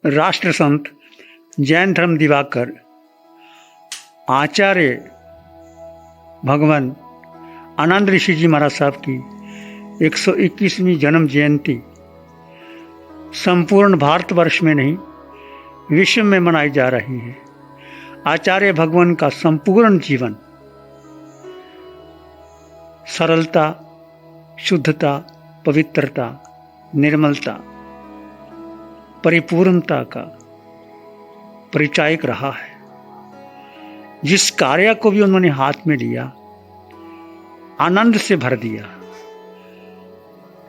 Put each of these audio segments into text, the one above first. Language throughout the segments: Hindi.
राष्ट्र संत जैन धर्म दिवाकर आचार्य भगवान आनंद ऋषि जी महाराज साहब की 121वीं जन्म जयंती संपूर्ण भारतवर्ष में नहीं विश्व में मनाई जा रही है। आचार्य भगवान का संपूर्ण जीवन सरलता, शुद्धता, पवित्रता, निर्मलता, परिपूर्णता का परिचायक रहा है। जिस कार्य को भी उन्होंने हाथ में लिया आनंद से भर दिया।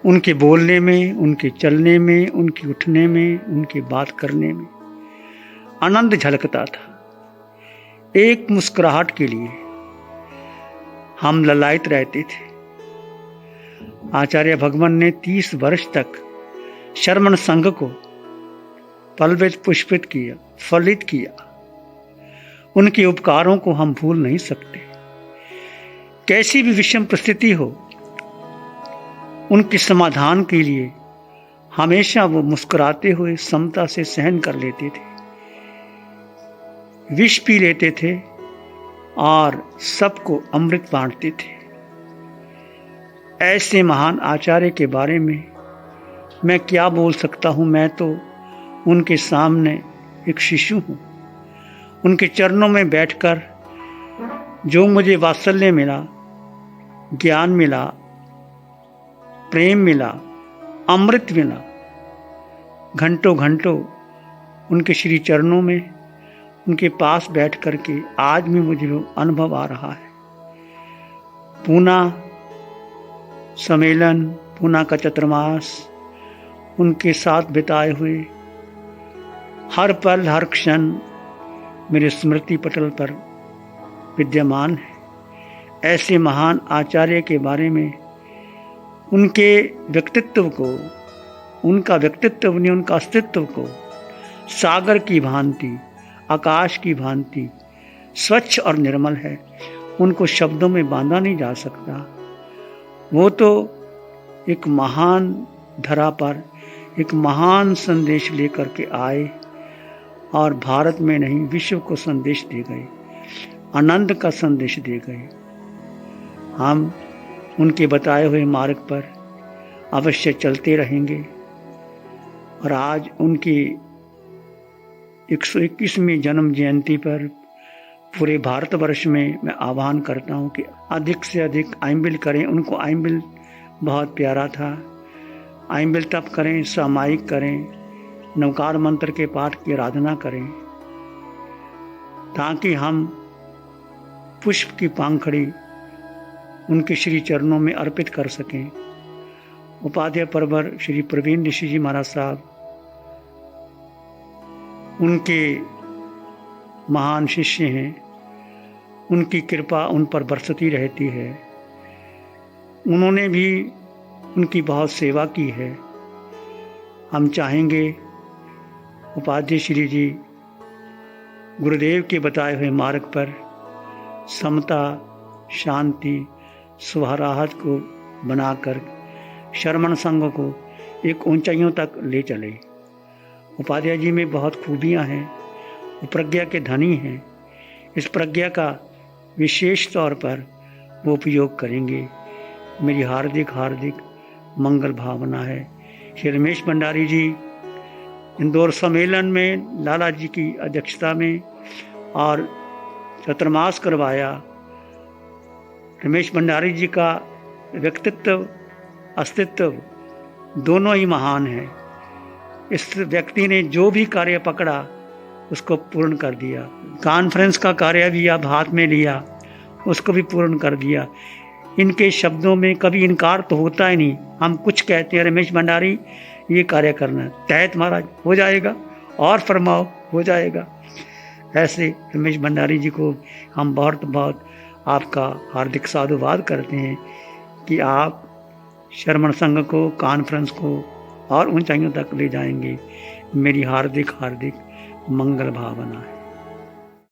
उनके बोलने में, उनके चलने में, उनके उठने में, उनके बात करने में आनंद झलकता था। एक मुस्कुराहट के लिए हम ललायित रहते थे। आचार्य भगवान ने 30 वर्ष तक श्रमण संघ को पल्वित पुष्पित किया, फलित किया। उनके उपकारों को हम भूल नहीं सकते। कैसी भी विषम परिस्थिति हो, उनके समाधान के लिए हमेशा वो मुस्कुराते हुए समता से सहन कर लेते थे। विष पी लेते थे और सबको अमृत बांटते थे। ऐसे महान आचार्य के बारे में मैं क्या बोल सकता हूँ। मैं तो उनके सामने एक शिशु हूँ। उनके चरणों में बैठकर जो मुझे वात्सल्य मिला, ज्ञान मिला, प्रेम मिला, अमृत मिला, घंटों घंटों उनके श्री चरणों में, उनके पास बैठ कर के आज भी मुझे अनुभव आ रहा है। पूना सम्मेलन, पूना का चतुर्मास, उनके साथ बिताए हुए हर पल हर क्षण मेरे स्मृति पटल पर विद्यमान है। ऐसे महान आचार्य के बारे में, उनके व्यक्तित्व को, उनका व्यक्तित्व ने उनका अस्तित्व को सागर की भांति, आकाश की भांति स्वच्छ और निर्मल है। उनको शब्दों में बांधा नहीं जा सकता। वो तो एक महान धरा पर एक महान संदेश लेकर के आए और भारत में नहीं विश्व को संदेश दे गए, आनंद का संदेश दे गए। हम उनके बताए हुए मार्ग पर अवश्य चलते रहेंगे। और आज उनकी 121वीं जन्म जयंती पर पूरे भारतवर्ष में मैं आह्वान करता हूँ कि अधिक से अधिक आइम्बिल करें। उनको आइम्बिल बहुत प्यारा था। आइम्बिल तप करें, सामायिक करें, नवकार मंत्र के पाठ की आराधना करें, ताकि हम पुष्प की पांखड़ी उनके श्री चरणों में अर्पित कर सकें। उपाध्याय परवर श्री प्रवीण ऋषि जी महाराज साहब, उनके महान शिष्य हैं। उनकी कृपा उन पर बरसती रहती है। उन्होंने भी उनकी बहुत सेवा की है। हम चाहेंगे उपाध्याय श्री जी गुरुदेव के बताए हुए मार्ग पर समता, शांति, सुहाराहत को बनाकर श्रमण संघ को एक ऊंचाइयों तक ले चले। उपाध्याय जी में बहुत खूबियां हैं। वो प्रज्ञा के धनी हैं। इस प्रज्ञा का विशेष तौर पर वो उपयोग करेंगे। मेरी हार्दिक हार्दिक मंगल भावना है। श्री रमेश भंडारी जी इंदौर सम्मेलन में लाला जी की अध्यक्षता में और चतुर्मास करवाया। रमेश भंडारी जी का व्यक्तित्व, अस्तित्व दोनों ही महान हैं। इस व्यक्ति ने जो भी कार्य पकड़ा उसको पूर्ण कर दिया। कॉन्फ्रेंस का कार्य भी अब हाथ में लिया, उसको भी पूर्ण कर दिया। इनके शब्दों में कभी इनकार तो होता ही नहीं। हम कुछ कहते हैं, रमेश भंडारी ये कार्य करना है, तहत महाराज हो जाएगा, और फरमाओ हो जाएगा। ऐसे रमेश भंडारी जी को हम बहुत बहुत आपका हार्दिक साधुवाद करते हैं कि आप श्रमण संघ को, कॉन्फ्रेंस को और ऊंचाइयों तक ले जाएंगे। मेरी हार्दिक हार्दिक मंगल भावना है।